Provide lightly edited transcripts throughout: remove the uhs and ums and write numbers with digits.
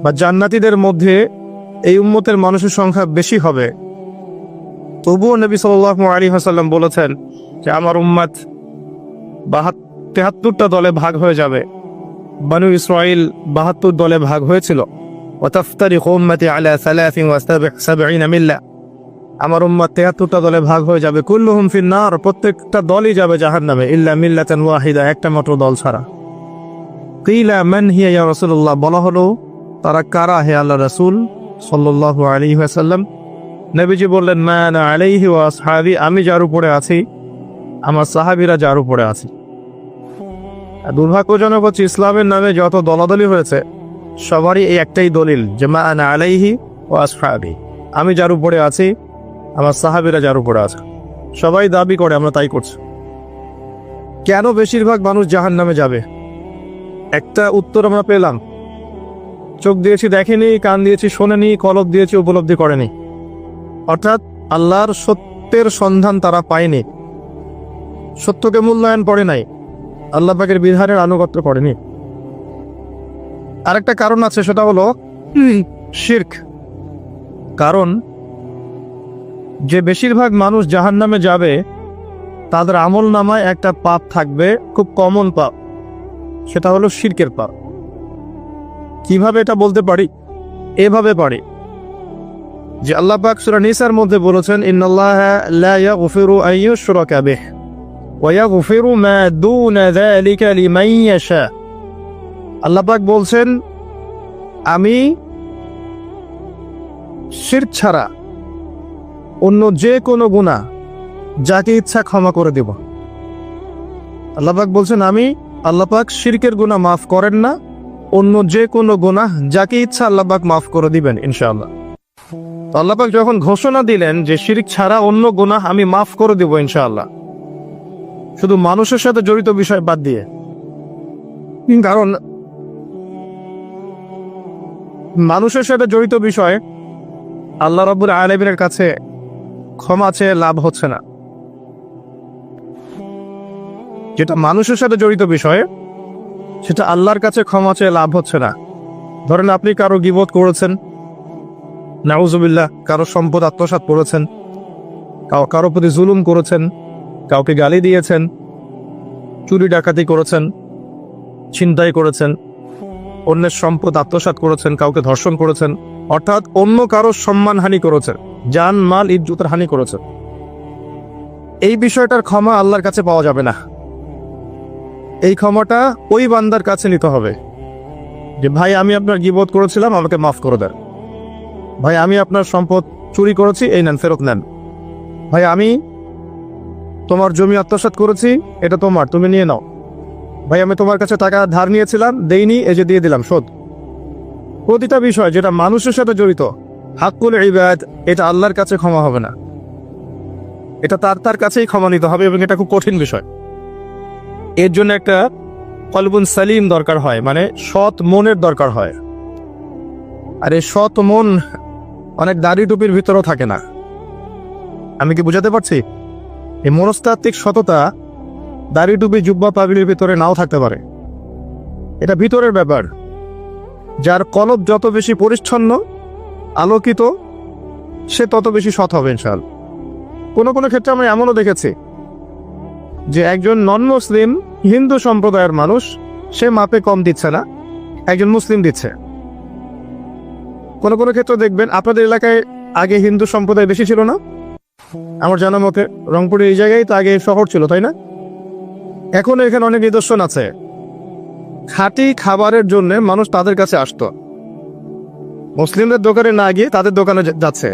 বা জান্নাতীদের মধ্যে এই উম্মতের মানুষের সংখ্যা বেশি হবে, তবুও নবী সাল্লাল্লাহু আলাইহি ওয়াসাল্লাম বলেছেন যে আমার উম্মত 73টা দলে ভাগ হয়ে যাবে। বনু ইসরাইল 72 দলে ভাগ হয়েছিল। ওয়াতাফতারিকু উম্মতি আলা 73 মিল্লা, আমার উম্মত 73টা দলে ভাগ হয়ে যাবে। কুল্লুহুম ফিন্নার, প্রত্যেকটা দলই যাবে জাহান্নামে, ইল্লা মিল্লাতান ওয়াহিদা, একটা মাত্র দল ছাড়া। কিলা মান হিয়া ইয়া রাসূলুল্লাহ, বলা হলো তারা কারা হে আল্লাহ রাসূল সাল্লাল্লাহু আলাইহি ওয়াসাল্লাম? নবীজি বললেন মা আনা আলাইহি ওয়া আসহাবি, আমি যার উপরে আছি, আমার সাহাবীরা যার উপরে আছে। দুর্ভাগ্যজনক হচ্ছে ইসলামের নামে যত দলাদলি হয়েছে সবারই এই একটাই দলিল যে মা আনা আলাইহি ওয়া আসহাবি, আমি যার উপরে আছি, আমার সাহাবীরা যার উপরে আছে। সবাই দাবি করে আমরা তাই করছি। কেন বেশিরভাগ মানুষ জাহান্নামে যাবে? একটা উত্তর আমরা পেলাম, চোখ দিয়েছি দেখেনি, কান দিয়েছি শোনেনি, কলব দিয়েছি উপলব্ধি করেনি। অর্থাৎ আল্লাহর সত্যের সন্ধান তারা পায়নি, সত্যকে মূল্যায়ন করে নাই, আল্লাহ পাকের বিধানের আনুগত্য করেনি। আরেকটা কারণ আছে, সেটা হলো শিরক। কারণ যে বেশিরভাগ মানুষ জাহান্নামে যাবে তাদের আমল নামায় একটা পাপ থাকবে, খুব কমন পাপ, সেটা হলো শিরকের পাপ। কিভাবে এটা বলতে পারি? এভাবে পারি যে আল্লাহ পাক সূরা নিসার মধ্যে বলেছেন ইন্নাল্লাহা লা ইয়াগফিরু আন ইউশরাকা বিহি ওয়া ইয়াগফিরু মা দুনা যালিকা লিমান ইয়াশা। আল্লাহ পাক বলছেন আমি শিরক ছাড়া অন্য যে কোনো গুনাহ যাকে ইচ্ছা ক্ষমা করে দেব। আল্লাহ পাক বলছেন আমি, আল্লাহ পাক শিরকের গুনাহ মাফ করেন না, অন্য যে কোনো গুনাহ যাকে ইচ্ছা আল্লাহ পাক মাফ করে দিবেন ইনশাআল্লাহ। আল্লাহ পাক যখন ঘোষণা দিলেন যে শিরক ছাড়া অন্য গুনাহ আমি মাফ করে দেব ইনশাআল্লাহ, শুধু মানুষের সাথে জড়িত বিষয় বাদ দিয়ে। কারণ মানুষের সাথে জড়িত বিষয় আল্লাহ রাব্বুল আলামিনের কাছে ক্ষমা চেয়ে লাভ হচ্ছে না। যেটা মানুষের সাথে জড়িত বিষয় সেটা আল্লাহর কাছে ক্ষমা চেয়ে লাভ হচ্ছে না। ধরেন আপনি কারো গীবত করেছেন, নাউজুবিল্লাহ, কারো সম্পদ আত্মসাৎ করেছেন, কারো প্রতি জুলুম করেছেন, কাউকে গালি দিয়েছেন, চুরি ডাকাতি করেছেন, ছিনতাই করেছেন, অন্যের সম্পদ আত্মসাৎ করেছেন, কাউকে ধর্ষণ করেছেন, অর্থাৎ অন্য কারো সম্মানহানি করেছেন, জান মাল ইজ্জতের হানি করেছেন। এই বিষয়টার ক্ষমা আল্লাহর কাছে পাওয়া যাবে না। এই ক্ষমাটা ওই বান্দার কাছে নিতে হবে যে ভাই আমি আপনার গীবত করেছিলাম, আমাকে মাফ করে দেন। ভাই আমি আপনার সম্পদ চুরি করেছি, এই নেন, ফেরত নেন। ভাই আমি তোমার জমি আত্মসাৎ করেছি, এটা তোমার, তুমি নিয়ে নাও। ভাই আমি তোমার কাছে টাকা ধার নিয়েছিলাম, দেইনি, এই যে দিয়ে দিলাম, শোধ। প্রতিটা বিষয় যেটা মানুষের সাথে জড়িত, হাক্কুল ইবাদ, এটা আল্লাহর কাছে ক্ষমা হবে না, এটা তার কাছেই ক্ষমা নিতে হবে, এবং এটা খুব কঠিন বিষয়। এর জন্য একটা কলবুন সালিম দরকার হয়, মানে সৎ মনের দরকার হয়। আর এই সৎ মন অনেক দাড়ি টুপির ভিতরেও থাকে না। আমি কি বুঝাতে পারছি? এই মনস্তাত্ত্বিক সততা দাড়ি টুপি জুব্বা পাগড়ির ভিতরে নাও থাকতে পারে, এটা ভিতরের ব্যাপার। যার কলব যত বেশি পরিচ্ছন্ন আলোকিত, সে তত বেশি সৎ হবে ইনশাআল্লাহ। কোনো কোনো ক্ষেত্রে আমরা এমনও দেখেছি যে একজন নন মুসলিম হিন্দু সম্প্রদায়ের মানুষ, সে মাপে কম দিচ্ছে না, একজন মুসলিম দিচ্ছে। কোনো কোনো ক্ষেত্রে দেখবেন আপনাদের এলাকায় আগে হিন্দু সম্প্রদায় বেশি ছিল না? আমার জানা মতে রংপুরের এই জায়গায় তো আগে শহর ছিল, তাই না? এখনো এখানে অনেক নিদর্শন আছে। খাঁটি খাবারের জন্য মানুষ তাদের কাছে আসতো, মুসলিমদের দোকানে না গিয়ে তাদের দোকানে যাচ্ছে।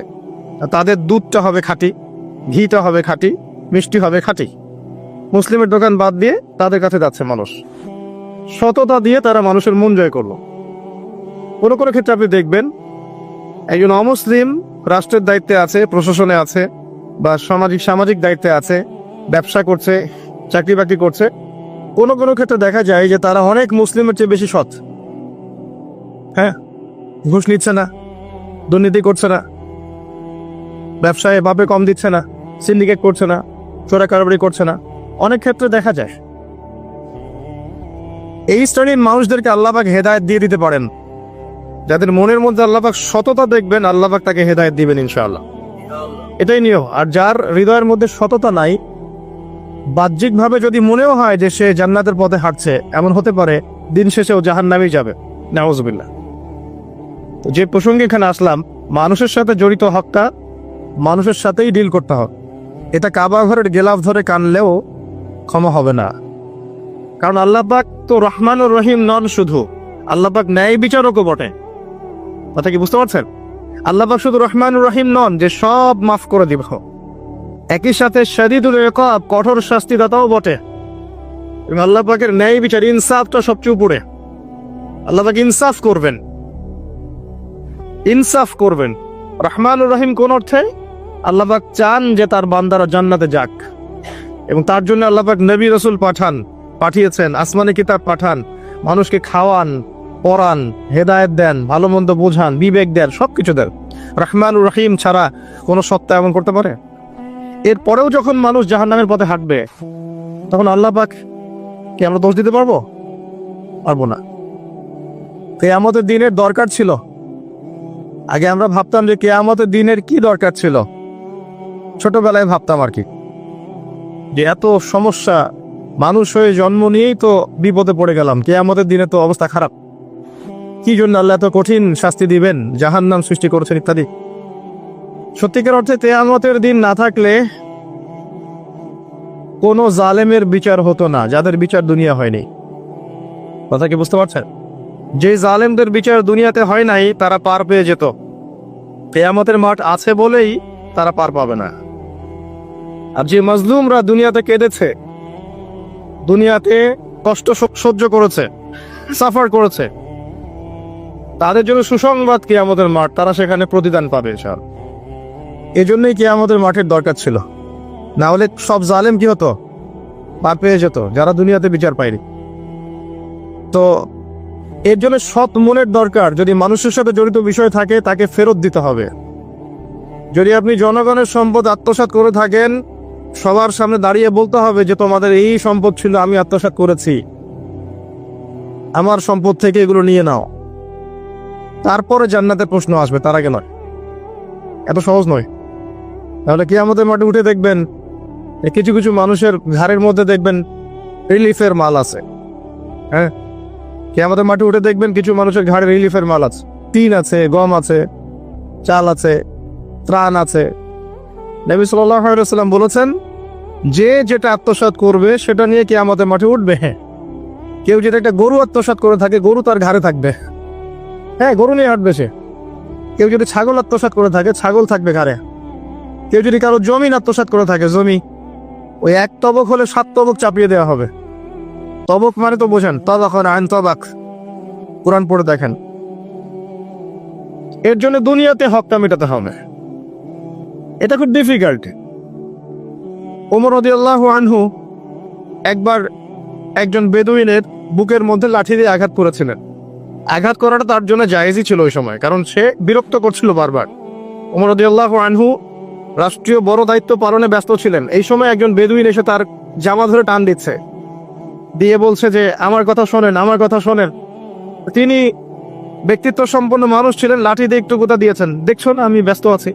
তাদের দুধটা হবে খাঁটি, ঘিটা হবে খাঁটি, মিষ্টি হবে খাঁটি। মুসলিমের দোকান বাদ দিয়ে তাদের কাছে যাচ্ছে মানুষ। সততা দিয়ে তারা মানুষের মন জয় করলো। কোনো কোনো ক্ষেত্রে আপনি দেখবেন একজন অমুসলিম রাষ্ট্রের দায়িত্বে আছে, প্রশাসনে আছে, বা সামাজিক দায়িত্বে আছে, ব্যবসা করছে, চাকরি বাকরি করছে। কোনো কোনো ক্ষেত্রে দেখা যায় যে তারা অনেক মুসলিমের চেয়ে বেশি সৎ। হ্যাঁ, ঘুষ নিচ্ছে না, দুর্নীতি করছে না, ব্যবসায় ভাবে কম দিচ্ছে না, সিন্ডিকেট করছে না, চোরা কারবারি করছে না, অনেক ক্ষেত্রে দেখা যায়। এই শ্রেণীর মানুষদেরকে আল্লাহ পাক হেদায়েত দিয়ে দিতে পারেন যাদের মনের মধ্যে আল্লাহ পাক সততা দেখবেন, আল্লাহ পাক তাকে হেদায়েত দিবেন ইনশাআল্লাহ। এটাই নিয়ম। আর যার হৃদয়ের মধ্যে সততা নাই, বাহ্যিকভাবে যদি মনেও হয় যে সে জান্নাতের পথে হাঁটছে, এমন হতে পারে দিন শেষেও জাহান্নামেই যাবে, নাউযুবিল্লাহ। তো যে প্রসঙ্গে এখানে আসলাম, মানুষের সাথে জড়িত হকটা মানুষের সাথেই ডিল করতে হবে। এটা কাবা ঘরের গেলাফ ধরে কানলেও ক্ষমা হবে না। কারণ আল্লাহ পাক তো রহমানুর রহিম নন, শুধু আল্লাহ পাক ন্যায় বিচারকও বটে। কথা কি বুঝতে পারছেন? আল্লাহ পাক শুধু রহমানুর রহিম নন যে সব মাফ করে দিব, একই সাথে শাদীদুল ইকাব, কঠোর শাস্তিদাতাও বটে। এবং আল্লাহ পাকের ন্যায় বিচার, ইনসাফটা সবচেয়ে উপরে। আল্লাহ পাক ইনসাফ করবেন, ইনসাফ করবেন। রহমানুর রহিম কোন অর্থে? আল্লাহ পাক চান যে তার বান্দারা জান্নাতে যাক, এবং তার জন্য আল্লাহ পাক নবী রাসূল পাঠিয়েছেন, আসমানি কিতাব পাঠান, মানুষকে খাওয়ান, পড়ান, হেদায়েত দেন, ভালো মন্দ বোঝান, বিবেক দেন, সবকিছু দেন। রহমানুর রহিম ছাড়া কোনো সত্তা এমন করতে পারে? এরপরেও যখন মানুষ জাহান্নামের পথে হাঁটবে, তখন আল্লাহ পাক কি আমরা দোষ দিতে পারবো? পারবো না। কিয়ামতের দিনের দরকার ছিল। আগে আমরা ভাবতাম যে কিয়ামতের দিনের কি দরকার ছিল, ছোটবেলায় ভাবতাম আর কি, যে এত সমস্যা, মানুষ হয়ে জন্ম নিয়েই তো বিপদে পড়ে গেলাম, কিয়ামতের দিনে তো অবস্থা খারাপ, কি জন্য আল্লাহ এত কঠিন শাস্তি দিবেন, জাহান্নাম সৃষ্টি করেছেন ইত্যাদি। সত্যিকার অর্থে কিয়ামতের দিন না থাকলে কোনো জালেমের বিচার হতো না, যাদের বিচার দুনিয়া হয়নি। কথা কি বুঝতে পারছেন? যে জালেমদের বিচার দুনিয়াতে হয় নাই, তারা পার পেয়ে যেত। কিয়ামতের মাঠ আছে বলেই তারা পার পাবে না। আর যে মাজলুমরা দুনিয়াতে কেঁদেছে, দুনিয়াতে কষ্ট সহ্য করেছে, সাফার করেছে, তাদের জন্য সুসংবাদ কিয়ামতের মাঠ, তারা সেখানে প্রতিদান পাবে ইনশাআল্লাহ। এজন্যই কিয়ামতের মাঠের দরকার ছিল, না হলে সব জালেম কি হতো? পার পেয়ে যেত, যারা দুনিয়াতে বিচার পায়নি। তো এর জন্য সৎ মনের দরকার। যদি মানুষের সাথে জড়িত বিষয় থাকে, তাকে ফেরত দিতে হবে। যদি আপনি জনগণের সম্পদ আত্মসাৎ করে থাকেন, সবার সামনে দাঁড়িয়ে বলতে হবে যে তোমাদের এই সম্পদ ছিল, আমি আত্মসাৎ করেছি, আমার সম্পদ থেকে এগুলো নিয়ে নাও। তারপরে জান্নাতের প্রশ্ন আসবে, তার আগে নয়। এত সহজ নয়। তাহলে কিয়ামতের মাঠে উঠে দেখবেন কিছু কিছু মানুষের ঘাড়ের মধ্যে দেখবেন রিলিফের মাল আছে। হ্যাঁ, কিয়ামতের মাঠে উঠে দেখবেন কিছু মানুষের ঘাড়ে রিলিফের মাল আছে, টিন আছে, গম আছে, চাল আছে, ত্রাণ আছে। নবী সাল্লাল্লাহু আলাইহি ওয়াসাল্লাম বলেছেন, যে যেটা আত্মসাৎ করবে সেটা নিয়ে কিয়ামতের মাঠে উঠবে। হ্যাঁ, কেউ যদি একটা গরু আত্মসাৎ করে থাকে, গরু তার ঘাড়ে থাকবে। হ্যাঁ, গরু নিয়ে হাঁটবে সে। কেউ যদি ছাগল আত্মসাৎ করে থাকে, ছাগল থাকবে ঘাড়ে। কেউ যদি কারো জমিন আত্মসাৎ করে থাকে, জমি, ওই এক তবক হলে 7 তবক চাপিয়ে দেওয়া হবে। তবক মানে তো বোঝেন, তবাখন আইন তবাক, কোরআন পড়ে দেখেন। এর জন্য দুনিয়াতে হকটা মেটাতে হবে, এটা খুব ডিফিকাল্ট। ওমর রাদিয়াল্লাহু আনহু একবার একজন বেদুইনের বুকের মধ্যে লাঠি দিয়ে আঘাত করেছিলেন। আঘাত করাটা তার জন্য জায়েজই ছিল ওই সময়, কারণ সে বিরক্ত করছিল বারবার। ওমর রাদিয়াল্লাহু আনহু রাষ্ট্রীয় বড় দায়িত্ব পালনে ব্যস্ত ছিলেন। এই সময় একজন বেদুইন এসে তার জামা ধরে টান দিচ্ছে, দিয়ে বলছে যে আমার কথা শোনেন, আমার কথা শোনেন। তিনি ব্যক্তিত্ব সম্পন্ন মানুষ ছিলেন, লাঠি দিয়ে একটু গোতা দিয়েছেন, দেখছো না আমি ব্যস্ত আছি।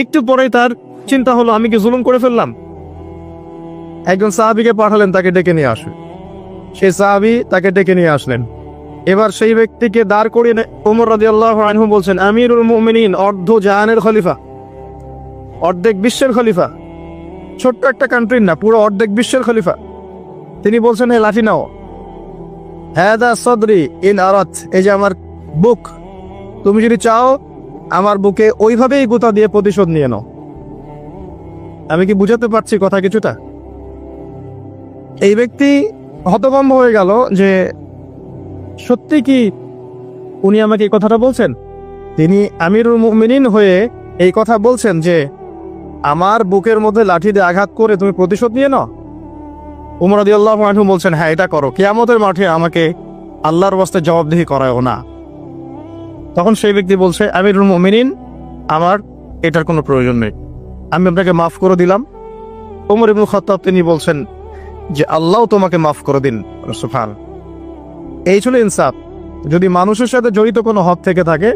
একটু পরেই তার চিন্তা হলো, আমি কি জুলুম করে ফেললাম? একজন সাহাবীকে পাঠালেন তাকে ডেকে নিয়ে আসবে। সেই সাহাবী তাকে ডেকে নিয়ে আসলেন। এবার সেই ব্যক্তিকে দাঁড় করিয়ে ওমর রাদিয়াল্লাহু আনহু বলছেন, আমিরুল মুমিনিন, অর্ধ জাহানের খলিফা, অর্ধেক বিশ্বের খলিফা, ছোট্ট একটা কান্ট্রির না, পুরো অর্ধেক বিশ্বের খলিফা। তিনি বলছেন, হে লাঠি নাও। হাদা সদরি ইন আরাত, এই যে আমার বুক, তুমি যদি চাও আমার বুকে ওইভাবেই গোতা দিয়ে প্রতিশোধ নিয়ে নাও। আমি কি বুঝাতে পারছি কথা কিছুটা? এই ব্যক্তি হতভম্ব হয়ে গেল যে সত্যি কি উনি আমাকে এই কথাটা বলছেন? তিনি আমিরুল মুমিনিন হয়ে এই কথা বলছেন যে আমার বুকের মধ্যে লাঠি দিয়ে আঘাত করে তুমি প্রতিশোধ নিয়ে নাও? ওমর রাদিয়াল্লাহু আনহু বলছেন, হ্যাঁ এটা করো, কিয়ামতের মাঠে আমাকে আল্লাহর ওয়াস্তে জবাবদিহি করায়ও না। তখন সেই ব্যক্তি বলছে, আমিরুল মুমিনিন, আমার এটার কোনো প্রয়োজন নেই, আমি আপনাকে মাফ করে দিলাম। ওমর ইবনে খাত্তাব তিনি বলছেন যে আল্লাহ তোমাকে মাফ করে দিন। সুবহান। এই ছিল ইনসাফ। যদি মানুষের সাথে জড়িত কোনো হক থেকে থাকে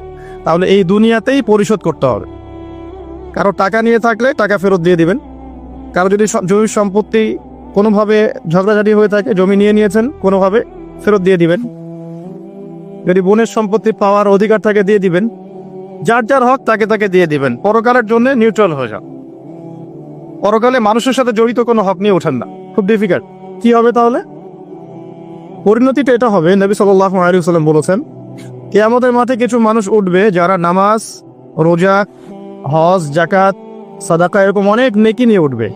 তাহলে এই দুনিয়াতেই পরিশোধ করতে হবে। কারো টাকা নিয়ে থাকলে টাকা ফেরত দিয়ে দিবেন। কারো যদি জমি সম্পত্তি কোনোভাবে ঝগড়াঝাটি হয়ে থাকে, জমি নিয়ে নিয়েছেন কোনোভাবে, ফেরত দিয়ে দিবেন। যদি বোনের সম্পত্তি পাওয়ার অধিকার থাকে দিয়ে দিবেন। যার যার হক তাকে তাকে দিয়ে দিবেন। পরকালের জন্য নিউট্রাল হয়ে যান। পরকালে মানুষের সাথে জড়িত কোনো হক নিয়ে ওঠেন না। খুব ডিফিকাল্ট। কি হবে তাহলে? পরিণতিটা এটা হবে, নবী সাল্লাল্লাহু আলাইহি ওয়াসাল্লাম বলেছেন, কিয়ামতের মাঠে কিছু মানুষ উঠবে যারা নামাজ, রোজা, হজ, যাকাত, সাদাকা এরকম অনেক নেকি নিয়ে উঠবে।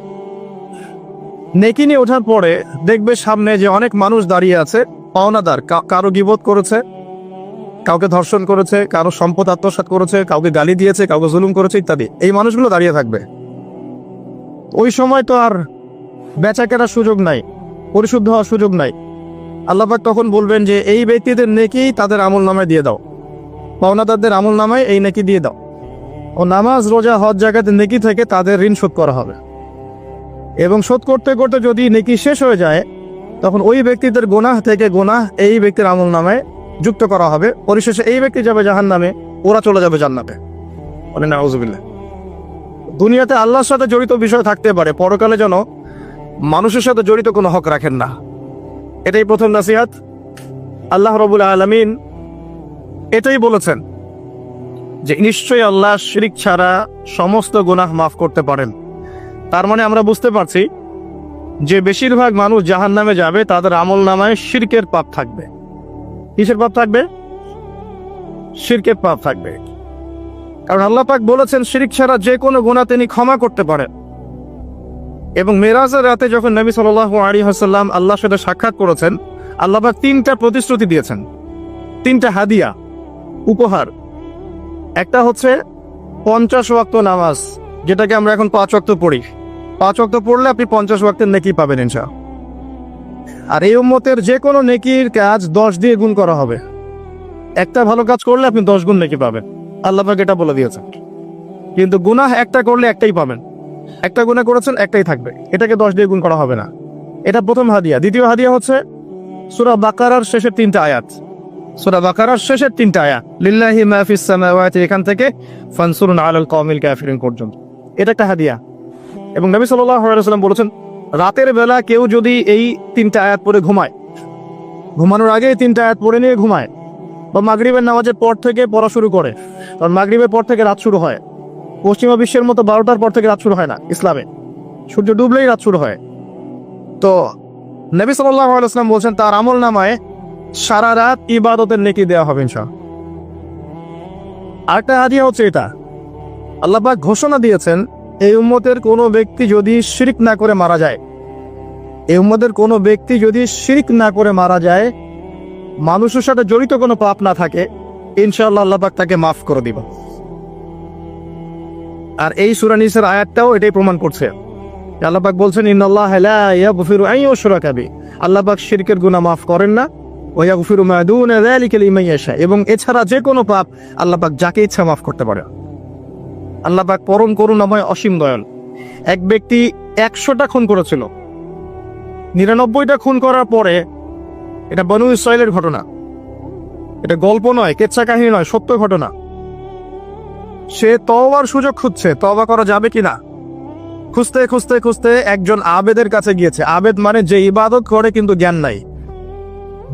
নেকি নিয়ে ওঠার পরে দেখবে সামনে যে অনেক মানুষ দাঁড়িয়ে আছে পাওনাদার, কারো গীবত করেছে, কাউকে ধর্ষণ করেছে, কারো সম্পদ আত্মসাৎ করেছে, কাউকে গালি দিয়েছে, কাউকে জুলুম করেছে ইত্যাদি। এই মানুষগুলো দাঁড়িয়ে থাকবে। ওই সময় তো আর বেচা কেনার সুযোগ নাই, পরিশুদ্ধ হওয়ার সুযোগ নাই। আল্লাহ পাক তখন বলবেন যে এই ব্যক্তিদের নেকি তাদের আমল নামায় দিয়ে দাও, পাওনাদারদের আমল নামায় এই নেকি দিয়ে দাও। ও নামাজ, রোজা, হজ, যাকাতের নেকি থেকে তাদের ঋণ শোধ করা হবে। এবং শোধ করতে করতে যদি নেকি শেষ হয়ে যায় তখন ওই ব্যক্তিদের গুনাহ থেকে গুনাহ এই ব্যক্তির আমল নামায় যুক্ত করা হবে। পরিশেষে এই ব্যক্তি যাবে জাহান্নামে, ওরা চলে যাবে জান্নাতে। মানে নাউযুবিল্লাহ। দুনিয়াতে আল্লাহর সাথে জড়িত বিষয় থাকতে পারে, পরকালে যেন মানুষের সাথে জড়িত কোনো হক রাখেন না। এটাই প্রথম নসিহত। আল্লাহ রাব্বুল আলামিন এটাই বলেছেন যে নিশ্চয়ই আল্লাহ শিরক ছাড়া সমস্ত গুনাহ মাফ করতে পারেন। তার মানে আমরা বুঝতে পারছি যে বেশিরভাগ মানুষ জাহান্নামে যাবে, তাদের আমল নামায় শিরকের পাপ থাকবে। কিসের পাপ থাকবে? শিরকের পাপ থাকবে। কারণ আল্লাহ পাক বলেছেন শিরক ছাড়া যে কোনো গুনাহ তিনি ক্ষমা করতে পারেন। এবং মেরাজের রাতে যখন নবী সাল্লাল্লাহু আলাইহি ওয়াসাল্লাম আল্লাহর সাথে সাক্ষাৎ করেছেন, আল্লাহ পাক 3টা প্রতিশ্রুতি দিয়েছেন, 3টা হাদিয়া, উপহার। একটা হচ্ছে 50 ওয়াক্ত নামাজ, যেটাকে আমরা এখন 5 ওয়াক্ত পড়ি। 5 ওয়াক্ত পড়লে আপনি 50 ওয়াক্তের নেকি পাবেন ইনশাআল্লাহ। আর এই উম্মতের যে কোনো নেকির কাজ 10 দিয়ে গুণ করা হবে। একটা ভালো কাজ করলে আপনি 10 গুণ নেকি পাবেন, আল্লাহ পাক এটা বলে দিয়েছেন। কিন্তু গুনাহ একটা করলে একটাই পাবেন। একটা গুনাহ করেছেন, একটাই থাকবে, এটাকে 10 দিয়ে গুণ করা হবে না। এটা প্রথম হাদিয়া। দ্বিতীয় হাদিয়া হচ্ছে সূরা বাকারার শেষের 3টা আয়াত। সূরা বাকারার শেষের 3টা আয়াত, লিল্লাহি মা ফিস সামাওয়াতি, এখান থেকে ফানসুরুনা আলাল কওমিল কাফিরিন পর্যন্ত। এটা একটা হাদিয়া। এবং নবী সাল্লাল্লাহু আলাইহি ওয়াসাল্লাম বলেছেন, রাতের বেলা কেউ যদি এই 3টা আয়াত পড়ে ঘুমায়, ঘুমানোর আগে 3টা আয়াত পড়ে নিয়ে ঘুমায়, বা মাগরিবের নামাজের পর থেকে পড়া শুরু করে, কারণ মাগরিবের পর থেকে রাত শুরু হয়। পশ্চিমা বিশ্বের মতো 12টার পর থেকে রাত শুরু হয় না ইসলামে, সূর্য ডুবলেই রাত শুরু হয়। তো নবী সাল্লাল্লাহু আলাইহি ওয়াসাল্লাম বলছেন তার আমল নামায় সারা রাত ইবাদতের নেকি দেওয়া হবে ইনশাআল্লাহ। আরেকটা হাদিয়া হচ্ছে এটা, আল্লাহ পাক ঘোষণা দিয়েছেন এই উম্মতের কোনো ব্যক্তি যদি শিরক না করে মারা যায়, এই উম্মতের কোনো ব্যক্তি যদি শিরক না করে মারা যায়, মানুষের সাথে জড়িত কোনো পাপ না থাকে, ইনশাআল্লাহ আল্লাহ পাক তাকে মাফ করে দিবেন। আর এই সূরা নিসার আয়াতটাও এটাই প্রমাণ করছে। আল্লাহ পাক বলছেন, ইন্নাল্লাহা লা ইয়াগফিরু আন ইউশরাকা বিহি, আল্লাহ পাক শিরকের গুনাহ মাফ করেন না, ওয়া ইয়াগফিরু মা দুনা যালিকা লিমান ইয়াশা, এবং এছাড়া যে কোনো পাপ আল্লাহ পাক যাকে ইচ্ছা মাফ করতে পারে। আল্লাহ পাক পরম করুণাময়, অসীম দয়াল। এক ব্যক্তি 100টা খুন করেছিল, 99টা খুন করার পরে, এটা বনু ইসরাইলের ঘটনা, এটা গল্প নয়, কেচ্ছা কাহিনী নয়, সত্য ঘটনা। সে তওবার সুযোগ খুঁজছে, তওবা করা যাবে কিনা। খুঁজতে খুঁজতে খুঁজতে একজন আবেদের কাছে গিয়েছে। আবেদ মানে যে ইবাদত করে কিন্তু জ্ঞান নাই।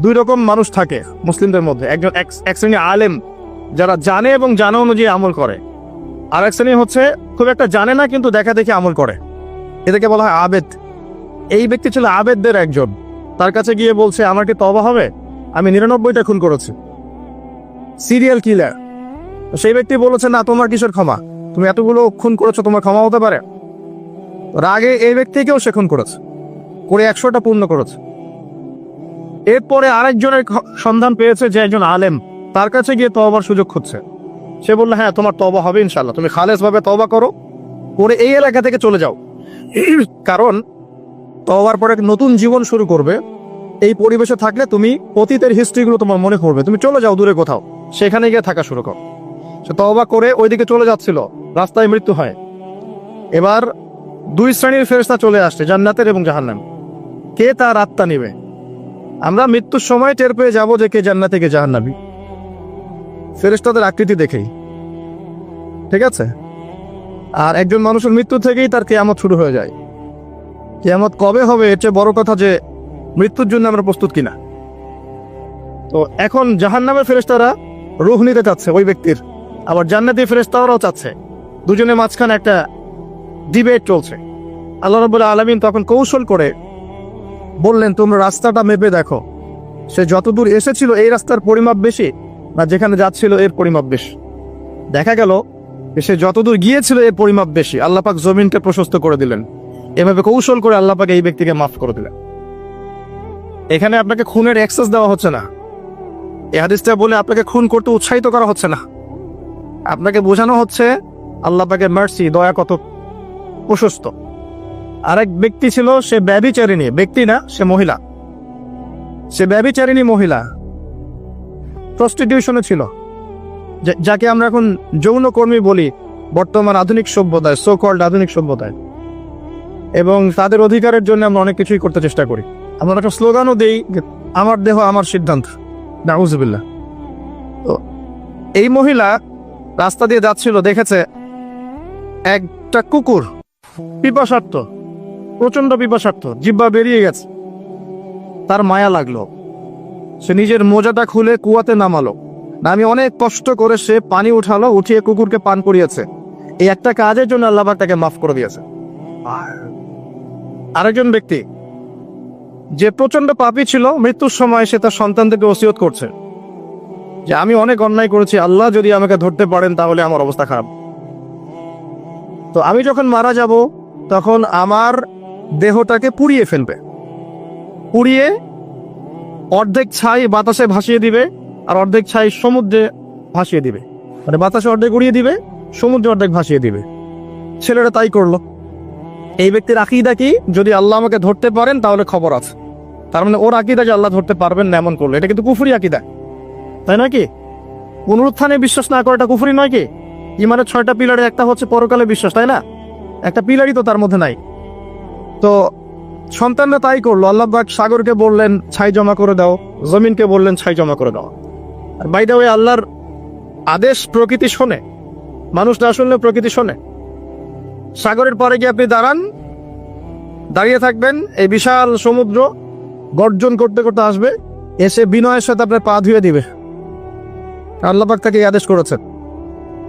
2 রকম মানুষ থাকে মুসলিমদের মধ্যে, একজন এক শ্রেণী আলেম যারা জানে এবং জানা অনুযায়ী আমল করে, আর এক শ্রেণী হচ্ছে খুব একটা জানে না কিন্তু দেখা দেখে আমল করে, এটাকে বলা হয় আবেদ। এই ব্যক্তি ছিল আবেদদের একজন। তার কাছে গিয়ে বলছে, আমার কি তওবা হবে? আমি 99টা খুন করেছি, সিরিয়াল কিলার। সেই ব্যক্তি বলেছে, না, তোমার কিসের ক্ষমা? তুমি এতগুলো খুন করেছো, তোমার ক্ষমা হতে পারে? রাগে এই ব্যক্তিকেও সে খুন করেছে, করে 100টা পূর্ণ করেছে। এরপরে আরেকজনের সন্ধান পেয়েছে যে একজন আলেম, তার কাছে গিয়ে তওবার সুযোগ খুঁজছে। সে বলল, হ্যাঁ, তোমার তওবা হবে ইনশাআল্লাহ, তুমি খালেস ভাবে তওবা করো, করে এই এলাকা থেকে চলে যাও। কারণ তওবার পরে নতুন জীবন শুরু করবে, এই পরিবেশে থাকলে তুমি অতীতের হিস্ট্রিগুলো তোমার মনে পড়বে, তুমি চলে যাও দূরে কোথাও, সেখানে গিয়ে থাকা শুরু করো। সে তওবা করে ওইদিকে চলে যাচ্ছিল, রাস্তায় মৃত্যু হয়। এবার 2 শ্রেণীর ফেরেশতা চলে আসছে, জান্নাতের এবং জাহান্নাম। কে তার আত্মা নিবে? আমরা মৃত্যুর সময় টের পেয়ে যাবো যে কে জান্নাতে কে জাহান্নামী। ফেরেশতাদের আকৃতি দেখেই, ঠিক আছে? আর একজন মানুষের মৃত্যু থেকেই তার কিয়ামত শুরু হয়ে যায়। কিয়ামত কবে হবে এর চেয়ে বড় কথা যে মৃত্যুর জন্য আমরা প্রস্তুত কিনা। তো এখন জাহান্নামের ফেরেশতারা রূহ নিতে চাচ্ছে ওই ব্যক্তির, আবার জান্নাতি ফেরেশতারাও চাচ্ছে। দুজনের মাঝখানে একটা ডিবেট চলছে। আল্লাহ রাব্বুল আলামিন তখন কৌশল করে বললেন, তোমরা রাস্তাটা মেপে দেখো, সে যতদূর এসেছিল এই রাস্তার পরিমাপ বেশি না যেখানে যাচ্ছিল এর পরিমাপ বেশি। দেখা গেল সে যতদূর গিয়েছিল এর পরিমাপ বেশি। আল্লাহ পাক জমিনকে প্রশস্ত করে দিলেন। এভাবে কৌশল করে আল্লাহ পাক এই ব্যক্তিকে মাফ করে দিলেন। এখানে আপনাকে খুনের অ্যাক্সেস দেওয়া হচ্ছে না। এই হাদিসটা বলে আপনাকে খুন করতে উৎসাহিত করা হচ্ছে না। আপনাকে বোঝানো হচ্ছে আল্লাহ পাকের মার্সি, দয়া কত প্রশস্ত। আরেক ব্যক্তি ছিল, সে ব্যভিচারিণী, ব্যক্তি না, সে মহিলা। সে ব্যভিচারিণী মহিলা, প্রস্টিটিউশনে ছিল, যাকে আমরা এখন যৌনকর্মী বলি বর্তমান আধুনিক সভ্যতায়, সো কল্ড আধুনিক সভ্যতায়। এবং তাদের অধিকারের জন্য আমরা অনেক কিছুই করতে চেষ্টা করি। আমরা একটা স্লোগানও দিই, আমার দেহ আমার সিদ্ধান্ত, নাউজুবিল্লাহ। তো এই মহিলা রাস্তা দিয়ে যাচ্ছিল, দেখেছে একটা কুকুর পিপাসার্থ, প্রচন্ড পিপাসার্থ, জিহ্বা বেরিয়ে গেছে। তার মায়া লাগলো, সে নিজের মোজাটা খুলে কুয়াতে নামালো। আমি অনেক কষ্ট করে সে পানি উঠালো, উঠিয়ে কুকুরকে পান করিয়েছে। এই একটা কাজের জন্য আল্লাহ পাক তাকে মাফ করে দিয়েছে। আরেকজন ব্যক্তি যে প্রচন্ড পাপী ছিল, মৃত্যুর সময় সে তার সন্তানদেরকে ওসিয়ত করছে যে আমি অনেক অন্যায় করেছি, আল্লাহ যদি আমাকে ধরতে পারেন তাহলে আমার অবস্থা খারাপ। তো আমি যখন মারা যাব তখন আমার দেহটাকে পুড়িয়ে ফেলবে, পুড়িয়ে অর্ধেক ছাই বাতাসে ভাসিয়ে দিবে আর অর্ধেক ছাই সমুদ্রে ভাসিয়ে দিবে। মানে বাতাসে অর্ধেক উড়িয়ে দিবে, সমুদ্রে অর্ধেক ভাসিয়ে দিবে। ছেলেরা তাই করলো। এই ব্যক্তির আকীদা কি, যদি আল্লাহ আমাকে ধরতে পারেন তাহলে খবর আছে। তার মানে ওর আকীদা যে আল্লাহ ধরতে পারবেন না এমন করলো। এটা কিন্তু কুফরি আকীদা, তাই নয় কি? পুনরুত্থানে বিশ্বাস না করাটা কুফরি নয় কি? ইমানের 6টা পিলারে একটা হচ্ছে পরকালে বিশ্বাস, তাই না? একটা পিলারই তো তার মধ্যে নাই। তো সন্তানরা তাই করলো। আল্লাহ পাক সাগরকে বললেন ছাই জমা করে দাও, জমিনকে বললেন ছাই জমা করে দাও। আর বাই দ্য ওয়ে, আল্লাহর আদেশ প্রকৃতি শোনে, মানুষ না শুনলে প্রকৃতি শোনে। সাগরের পরে গিয়ে আপনি দাঁড়ান, দাঁড়িয়ে থাকবেন, এই বিশাল সমুদ্র গর্জন করতে করতে আসবে, এসে বিনয়ের সাথে আপনার পা ধুয়ে দিবে। আল্লাহ পাক তাকে আদেশ করেছেন,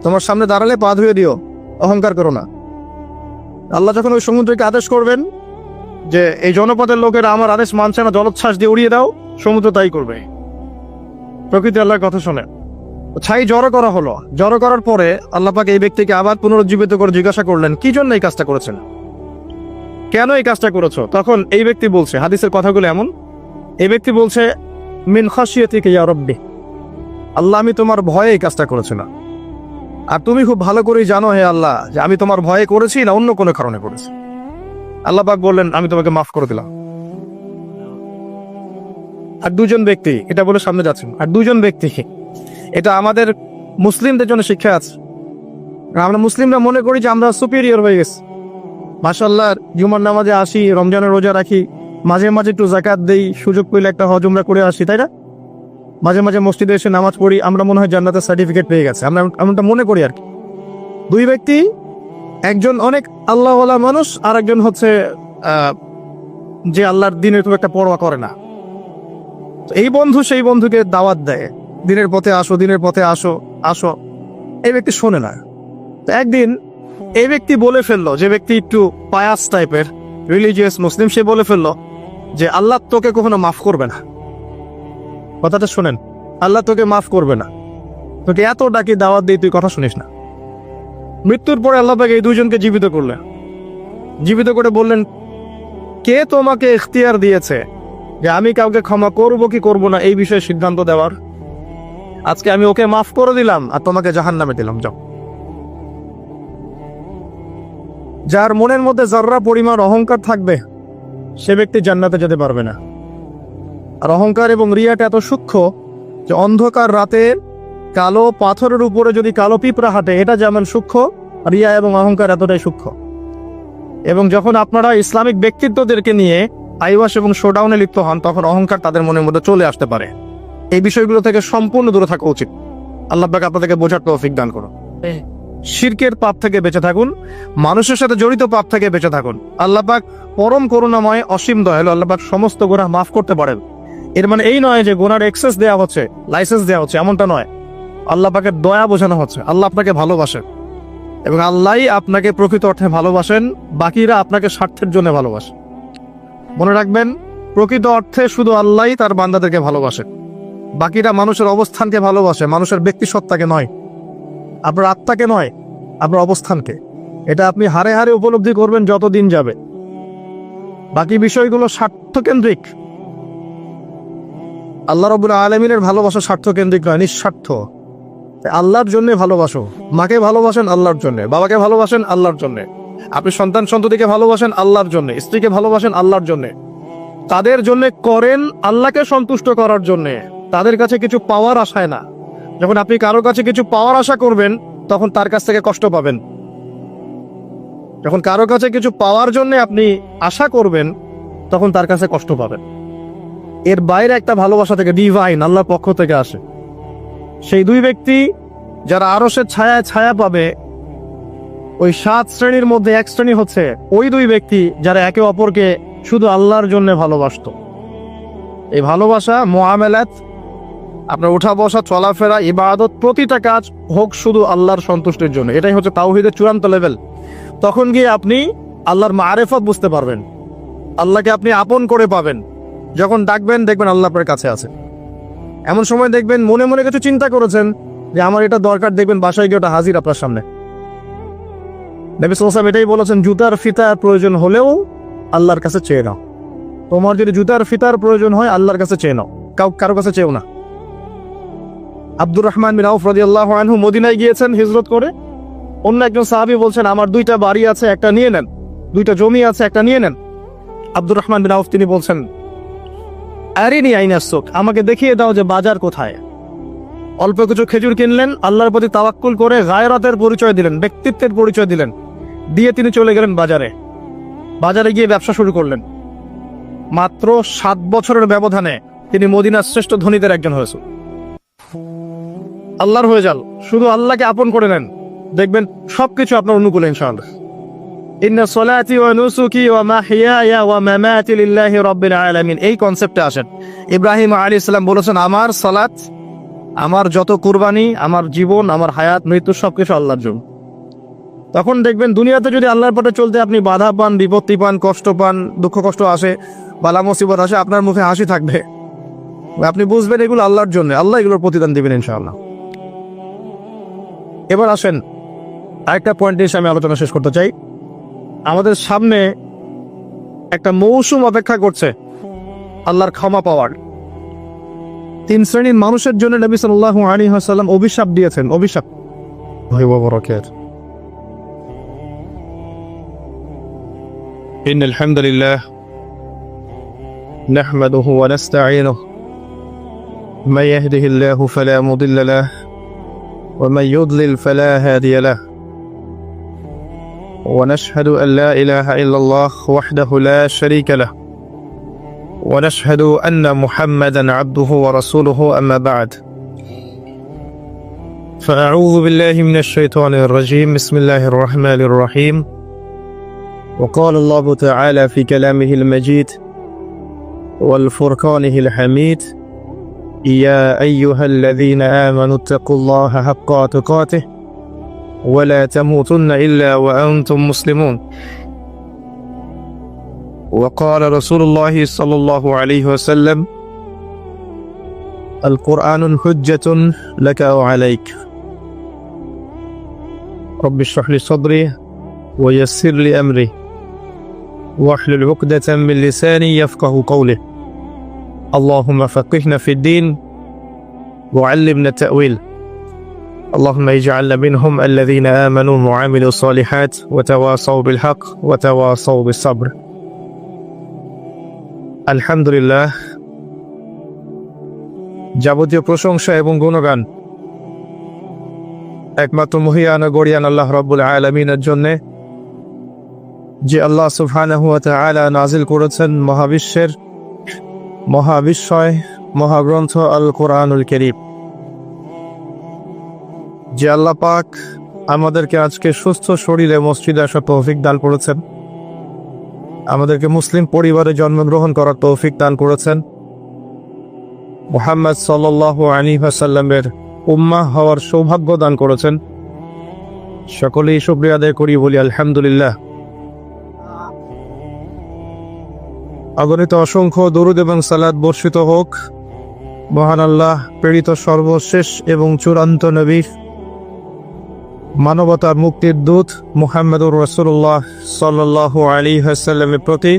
তোমার সামনে দাঁড়ালে পা ধুয়ে দিও, অহংকার করো না। আল্লাহ যখন ওই সমুদ্রকে আদেশ করবেন যে এই জনপদের লোকেরা আমার আদেশ মানছে না, জলোচ্ছ্বাস দিয়ে উড়িয়ে দাও, সমুদ্র তাই করবে। প্রকৃতি আল্লাহর কথা শোনে। ছাই জড়ো করা হলো। জড়ো করার পরে আল্লাহ পাক এই ব্যক্তিকে আবার পুনরুজ্জীবিত করে জিজ্ঞাসা করলেন, কি জন্য এই কাজটা করেছেন, কেন এই কাজটা করেছো? তখন এই ব্যক্তি বলছে, হাদিসের কথাগুলো এমন, এই ব্যক্তি বলছে, মিন খাশিয়াতিকা ইয়া রাব্বি, আল্লাহ আমি তোমার ভয়ে এই কাজটা করেছিলাম। আর তুমি খুব ভালো করেই জানো হে আল্লাহ যে আমি তোমার ভয়ে করেছি না অন্য কোনো কারণে করেছি। আল্লাহ পাক বললেন, আমি তোমাকে মাফ করে দিলাম। আর দুজন ব্যক্তি, এটা বলে সামনে যাচ্ছেন, আর দুজন ব্যক্তি, এটা আমাদের মুসলিমদের জন্য শিক্ষা আছে। আমরা মুসলিমরা মনে করি যে আমরা সুপিরিয়র হয়ে গেছি। মাশাআল্লাহ, জুমার নামাজে আসি, রমজানের রোজা রাখি, মাঝে মাঝে একটু যাকাত দেই, সুযোগ পেলে একটা হজ উমরা করে আসি, তাই না? মাঝে মাঝে মসজিদে এসে নামাজ পড়ি, আমরা মনে হয় জান্নাতের সার্টিফিকেট পেয়ে গেছে, আমরা এমনটা মনে করি আর কি। দুই ব্যক্তি, একজন অনেক আল্লাহওয়ালা মানুষ, আর একজন হচ্ছে যে আল্লাহর দিনের খুব একটা পরোয়া করে না। এই বন্ধু সেই বন্ধুকে দাওয়াত দেয়, দিনের পথে আসো, দিনের পথে আসো, আসো। এই ব্যক্তি শোনে না। তো একদিন এই ব্যক্তি বলে ফেললো, যে ব্যক্তি একটু পায়াস টাইপের রিলিজিয়াস মুসলিম, সে বলে ফেললো যে আল্লাহ তোকে কখনো মাফ করবে না। কথাটা শোনেন, আল্লাহ তোকে মাফ করবে না, তোকে এত ডাকি দাওয়াত দিই, তুই কথা শুনিস না। মৃত্যুর পরে আল্লাহ পাক এই দুইজনকে জীবিত করলেন। জীবিত করে বললেন, কে তোমাকে ইখতিয়ার দিয়েছে যে আমি কাউকে ক্ষমা করব কি করব না এই বিষয়ে সিদ্ধান্ত দেওয়ার? আজকে আমি ওকে মাফ করে দিলাম আর তোমাকে জাহান্নামে দিলাম, যাও। যার মনের মধ্যে যাররা পরিমাণ অহংকার থাকবে সে ব্যক্তি জান্নাতে যেতে পারবে না। আর অহংকার এবং রিয়াটা এত সূক্ষ্ম যে অন্ধকার রাতের কালো পাথরের উপরে যদি কালো পিঁপড়া হাঁটে, এটা যেমন সূক্ষ্ম, রিয়া এবং অহংকার এতটাই সূক্ষ্ম। এবং যখন আপনারা ইসলামিক ব্যক্তিত্বদেরকে নিয়ে আইওয়াশ এবং শোডাউনে লিপ্ত হন, তখন অহংকার তাদের মনের মধ্যে চলে আসতে পারে। এই বিষয়গুলো থেকে সম্পূর্ণ দূরে থাকা উচিত। আল্লাহ পাক আপনাদেরকে বোঝার তৌফিক দান করুন। শিরকের পাপ থেকে বেঁচে থাকুন, মানুষের সাথে জড়িত পাপ থেকে বেঁচে থাকুন। আল্লাহ পাক পরম করুণাময়, অসীম দয়ালু। আল্লাহ পাক সমস্ত গুনাহ মাফ করতে পারেন। এর মানে এই নয় যে গুনার এক্সেস দেওয়া হচ্ছে, লাইসেন্স দেওয়া হচ্ছে, এমনটা নয়। আল্লাহ পাকের দয়া বোঝানো হচ্ছে। আল্লাহ আপনাকে ভালোবাসেন এবং আল্লাহই আপনাকে প্রকৃত অর্থে ভালোবাসেন, বাকিরা আপনাকে স্বার্থের জন্য ভালোবাসেন। মনে রাখবেন, প্রকৃত অর্থে শুধু আল্লাহই তার বান্দাদেরকে ভালোবাসেন, বাকিরা মানুষের অবস্থানকে ভালোবাসে, মানুষের ব্যক্তিসত্তাকে নয়, আপনার আত্মাকে নয়, আপনার অবস্থানকে। এটা আপনি হারে হারে উপলব্ধি করবেন যত দিন যাবে। বাকি বিষয়গুলো স্বার্থকেন্দ্রিক। আল্লাহ রাব্বুল আলামিনের ভালোবাসা স্বার্থকেন্দ্রিক নয়, নিঃস্বার্থ। আল্লাহর জন্য ভালোবাসো। মাকে ভালোবাসেন আল্লাহর জন্য, বাবাকে ভালোবাসেন আল্লাহর জন্য, আপনি সন্তান সন্ততিকে ভালোবাসেন আল্লাহর জন্য, স্ত্রীকে ভালোবাসেন আল্লাহর জন্য। তাদের জন্য করেন আল্লাহকে সন্তুষ্ট করার জন্য, তাদের কাছে কিছু পাওয়ার আশায় না। যখন আপনি কারো কাছে কিছু পাওয়ার আশা করবেন, তখন তার কাছ থেকে কষ্ট পাবেন। যখন কারো কাছে কিছু পাওয়ার জন্য আপনি আশা করবেন, তখন তার কাছে কষ্ট পাবেন। এর বাইরে একটা ভালোবাসা থেকে, ডিভাইন, আল্লাহর পক্ষ থেকে আসে। সেই দুই ব্যক্তি যারা আরশের ছায়ায় ছায়া পাবে, ওই 7 শ্রেণীর মধ্যে এক শ্রেণী হচ্ছে ওই দুই ব্যক্তি যারা একে অপরকে শুধু আল্লাহর জন্য ভালোবাসতো। এই ভালোবাসা, মুআমালাত, আপনার উঠা বসা, চলাফেরা, ইবাদত, প্রতিটা কাজ হোক শুধু আল্লাহর সন্তুষ্টির জন্য। এটাই হচ্ছে তাওহীদের চূড়ান্ত লেভেল। তখন গিয়ে আপনি আল্লাহর মারিফত বুঝতে পারবেন, আল্লাহকে আপনি আপন করে পাবেন। যখন ডাকবেন, দেখবেন আল্লাহ আপনার কাছে আছে। এমন সময় দেখবেন মনে মনে কিছু চিন্তা করেছেন যে আমার এটা দরকার, দেখবেন বাসায় গিয়ে ওটা হাজির আপনার সামনে। নবী সাল্লাল্লাহু আলাইহি ওয়াসাল্লাম এটাই বলেছেন, জুতার ফিতার প্রয়োজন হলেও আল্লাহর কাছে চেয়ে নাও। তোমার যদি জুতার ফিতার প্রয়োজন হয়, আল্লাহর কাছে চেয়ে নাও, কারো কাছে চেয়েও না। আব্দুর রহমান বিন আউফ রাদিয়াল্লাহু আনহু মদিনায় গিয়েছেন হিজরত করে। অন্য একজন সাহাবী বলছেন, আমার 2টা বাড়ি আছে, একটা নিয়ে নেন, 2টা জমি আছে, একটা নিয়ে নেন। আব্দুর রহমান বিন আউফ তিনি বলছেন, আরিনি আইনাস সুক, আমাকে দেখিয়ে দাও যে বাজার কোথায়। অল্প কিছু খেজুর কিনলেন, আল্লাহর প্রতি তাওয়াক্কুল করে গায়রাতের পরিচয় দিলেন, ব্যক্তিত্বের পরিচয় দিলেন, দিয়ে তিনি চলে গেলেন বাজারে। বাজারে গিয়ে ব্যবসা শুরু করলেন। মাত্র 7 বছরের ব্যবধানে তিনি মদিনার শ্রেষ্ঠ ধনীদের একজন হয়েছেন। আল্লাহর হয়ে যান, শুধু আল্লাহকে আপন করে নেন, দেখবেন সবকিছু আপনার অনুকূলে ইনশাআল্লাহ। ইন্না সলাতি ওয়া নুসুকি ওয়া মাহইয়ায়া ওয়া মামাতি লিল্লাহি রাব্বিল আলামিন, এই কনসেপ্টে আসেন। ইব্রাহিম আলাইহিস সালাম বলেছেন, আমার সালাত, আমার যত কুরবানি, আমার জীবন, আমার হায়াত, মৃত্যু সবকিছু আল্লাহর জন্য। তখন দেখবেন দুনিয়াতে যদি আল্লাহর পথে চলতে আপনি বাধা পান, বিপত্তি পান, কষ্ট পান, দুঃখ কষ্ট আসে, বালা মুসিবত আসে, আপনার মুখে হাসি থাকবে। আপনি বুঝবেন এগুলো আল্লাহর জন্য, আল্লাহ এগুলোর প্রতিদান দিবেন ইনশাআল্লাহ। এবার আসেন আরেকটা পয়েন্ট এসে আমি আলোচনা শেষ করতে চাই। আমাদের সামনে একটা মৌসুম অপেক্ষা করছে আল্লাহর ক্ষমা পাওয়ার। 3 শ্রেণীর মানুষের জন্য নবী সাল্লাল্লাহু আলাইহি ওয়াসাল্লাম অভিশাপ দিয়েছেন। অভিশাপ ইন্নাল হামদুলিল্লাহ নাহমাদুহু ওয়া নাস্তাঈনুহু মান ইয়াহদিহিল্লাহু ফালা মুদিল্লা লাহু ওয়া মান ইউদ্লিল ফালা হাদিয়া লাহু ونشهد أن لا إله إلا الله وحده لا شريك له ونشهد أن محمدا عبده ورسوله أما بعد فأعوذ بالله من الشيطان الرجيم بسم الله الرحمن الرحيم وقال الله تعالى في كلامه المجيد والفرقانه الحميد يا أيها الذين آمنوا اتقوا الله حق تقاته ولا تموتن إلا وأنتم مسلمون وقال رسول الله صلى الله عليه وسلم القرآن حجة لك وعليك رب اشرح لي صدري ويسر لي أمري واحلل عقدة من لساني يفقه قولي اللهم فقهنا في الدين وعلمنا التأويل اللهم اجعلنا منهم الذين آمنوا وعملوا الصالحات وتواصوا بالحق وتواصوا بالصبر আলহামদুলিল্লাহ, যাবতীয় প্রশংসা এবং গুণগান একমাত্র মহিয়ান ও গরিয়ান আল্লাহ রাব্বুল আলামিনের জন্য, যে আল্লাহ সুবহানাহু ওয়া তাআলা নাজিল করেছেন মহাবিশ্বের মহাবিশ্বয় মহাগ্রন্থ আল কোরআনুল কারীম। যে আল্লাহ পাক আমাদেরকে আজকে সুস্থ শরীরে মসজিদে আসার তৌফিক দান করেছেন, আমাদেরকে মুসলিম পরিবারে জন্মগ্রহণ করার তৌফিক দান করেছেন, মুহাম্মদ সাল্লাল্লাহু আলাইহি ওয়াসাল্লামের উম্মাহ হওয়ার সৌভাগ্য দান করেছেন। সকলেই শুকরিয়া আদায় করি, বলি আলহামদুলিল্লাহ। অগণিত অসংখ্য দরুদ এবং সালাত বর্ষিত হোক মহান আল্লাহ প্রেরিত সর্বশেষ এবং চূড়ান্ত নবী, মানবতার মুক্তির দূত মুহাম্মদুর রাসূলুল্লাহ সাল্লাল্লাহু আলাইহি ওয়াসাল্লামের প্রতি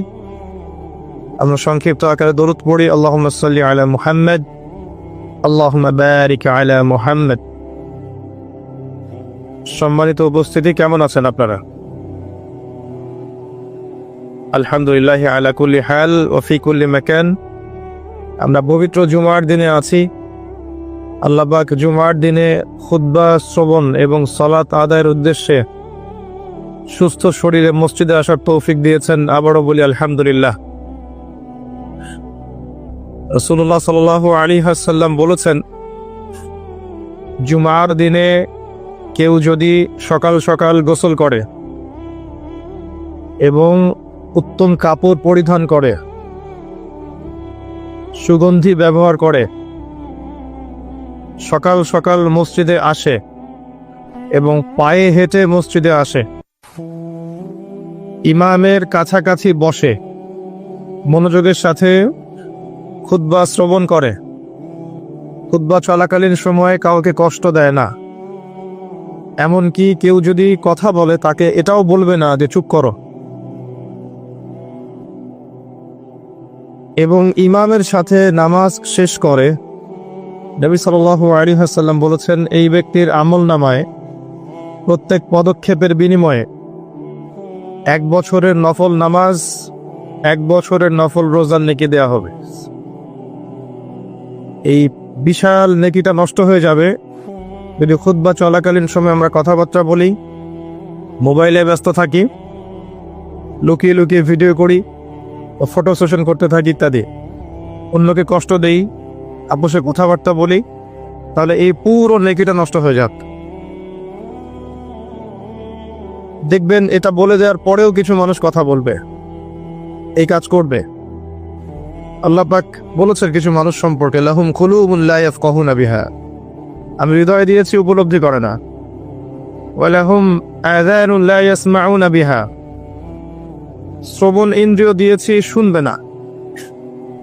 আমরা সংক্ষিপ্ত আকারে দরুদ পড়ি। আল্লাহুম্মা সাল্লি আলা মুহাম্মদ, আল্লাহুম্মা বারিক আলা মুহাম্মদ। সম্মানিত উপস্থিতি, কেমন আছেন আপনারা? আলহামদুলিল্লাহ আলা কুল্লি হাল ওয়া ফি কুল্লি মাকান। আমরা পবিত্র জুমার দিনে আছি। আল্লাহ পাক জুমার দিনে খুতবা শ্রবণ এবং সালাত আদায়ের উদ্দেশ্যে সুস্থ শরীরে মসজিদে আসার তৌফিক দিয়েছেন, আবারও বলি আলহামদুলিল্লাহ। রাসূলুল্লাহ সাল্লাল্লাহু আলাইহি ওয়াসাল্লাম বলেছেন, জুমার দিনে কেউ যদি সকাল সকাল গোসল করে এবং উত্তম কাপড় পরিধান করে, সুগন্ধি ব্যবহার করে, সকাল সকাল মসজিদে আসে এবং পায়ে হেঁটে মসজিদে আসে, ইমামের কাছাকাছি বসে, মনোযোগের সাথে খুতবা শ্রবণ করে, খুতবা চলাকালীন সময়ে কাউকে কষ্ট দেয় না, এমনকি কেউ যদি কথা বলে তাকে এটাও বলবে না যে চুপ করো, এবং ইমামের সাথে নামাজ শেষ করে, নবী সাল্লাল্লাহু আলাইহি ওয়াসাল্লাম বলেছেন, এই ব্যক্তির আমলনামায় প্রত্যেক পদক্ষেপের বিনিময়ে 1 বছরের নফল নামাজ, 1 বছরের নফল রোজার নেকি দেয়া হবে। এই বিশাল নেকিটা নষ্ট হয়ে যাবে যদি খুতবা চলাকালীন সময় আমরা কথাবার্তা বলি, মোবাইলে ব্যস্ত থাকি, লুকিয়ে লুকিয়ে ভিডিও করি, ফটো সেশন করতে থাকি ইত্যাদি, অন্যকে কষ্ট দেই, আপোষে কথাবার্তা বলি, তাহলে এই পুরো নেকিটা নষ্ট হয়ে যাক। দেখবেন এটা বলে দেওয়ার পরেও কিছু মানুষ কথা বলবে, এই কাজ করবে। আল্লাহ পাক বলেছেন কিছু মানুষ সম্পর্কে, লাহুম কুলুবুন লা ইয়াফকাহুনা বিহা, আমি হৃদয় দিয়েছি উপলব্ধি করে না, ওয়া লাহুম আযানুন লা ইয়াসমাউনা বিহা, শ্রবণ ইন্দ্রিয় দিয়েছি শুনবে না,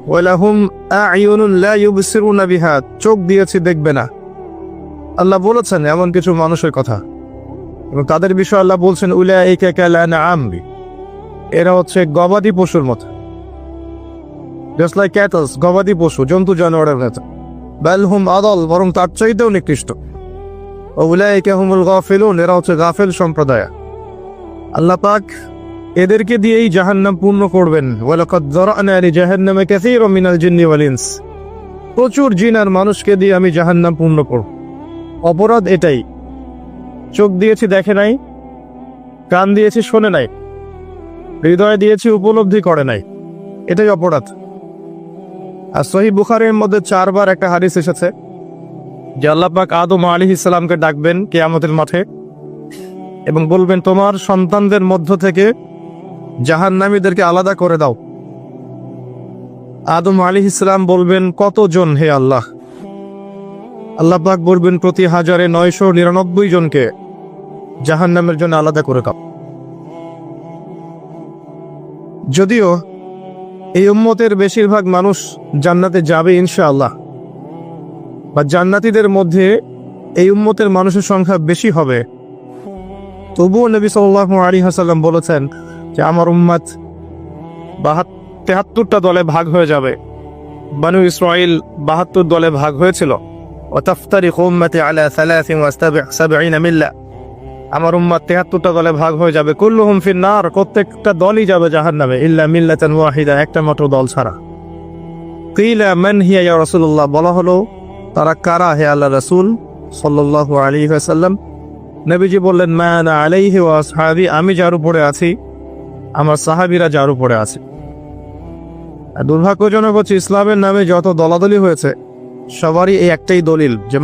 ওয়া লাহুম আ'য়ুনুন লা ইউবসিরুনা বিহা, চোখ দিয়েছি দেখবে না। আল্লাহ বলেছেন এমন কিছু মানুষের কথা, এবং তাদের বিষয়ে আল্লাহ বলছেন, উলাইকা কালআনআম, এরা হচ্ছে গবাদি পশুর মতো, জাস্ট লাইক ক্যাটলস, গবাদি পশু, জন্তু জানোয়ারের মতো, বাল হুম আদাল, বরং তার চাইতেও নিকৃষ্ট। উলাইকা হুমুল গাফিলুন, এরা হচ্ছে গাফেল সম্প্রদায়। আল্লাহ পাক এদেরকে দিয়েই জাহান্নাম পূর্ণ করবেন। ওয়ালাকাদ যারানা লিজাহান্নামা কাসীরাম মিনাল জিন্নি ওয়াল ইনস, প্রচুর জিন আর মানুষকে দিয়ে আমি জাহান্নাম পূর্ণ করব। অপরাধ এটাই, চোখ দিয়েছি দেখে নাই, কান দিয়েছি শোনে নাই, হৃদয় দিয়েছি উপলব্ধি করে নাই, এটাই অপরাধ। আর সহিহ বুখারীর মধ্যে 4 বার একটা হাদিস এসেছে যে আল্লাহ পাক আদম আলাইহিস সালামকে ডাকবেন কিয়ামতের মাঠে এবং বলবেন, তোমার সন্তানদের মধ্য থেকে জাহান্নামীদেরকে আলাদা করে দাও। আদম আলাইহিস সালাম বলবেন, কতজন হে আল্লাহ? আল্লাহ পাক বলবেন, প্রতি 1999 জনকে জাহান্নামের জন্য আলাদা করে দাও। যদিও এই উম্মতের বেশিরভাগ মানুষ জান্নাতে যাবে ইনশাআল্লাহ, বা জান্নাতীদের মধ্যে এই উম্মতের মানুষের সংখ্যা বেশি হবে, তবুও নবী সাল্লাল্লাহু আলাইহি ওয়াসাল্লাম বলেছেন যে আমার উম্মত 73টা দলে ভাগ হয়ে যাবে। বনু ইসরাঈল 72 দলে ভাগ হয়েছিল। ওয়াতাফতারিকু উম্মতি আলা 73 মিল্লা, আমার উম্মত 73টা দলে ভাগ হয়ে যাবে। কুল্লুহুম ফিন নার, প্রত্যেকটা দলই যাবে জাহান্নামে, ইল্লা মিল্লাতান ওয়াহিদা, একটা মাত্র দল ছাড়া। কিলা মান হিয়া ইয়া রাসূলুল্লাহ, বলা হলো তারা কারা হে আল্লাহ রাসূল সাল্লাল্লাহু আলাইহি ওয়াসাল্লাম? নবীজি বললেন, মা আনা আলাইহি ওয়া আসহাবি, আমি যার উপরে আছি, আমার সাহাবীরা যার উপরে আছে। দুর্ভাগ্যজনক হচ্ছে ইসলামের নামে যত দলাদলি হয়েছে সবারই এই একটাই দলিল যে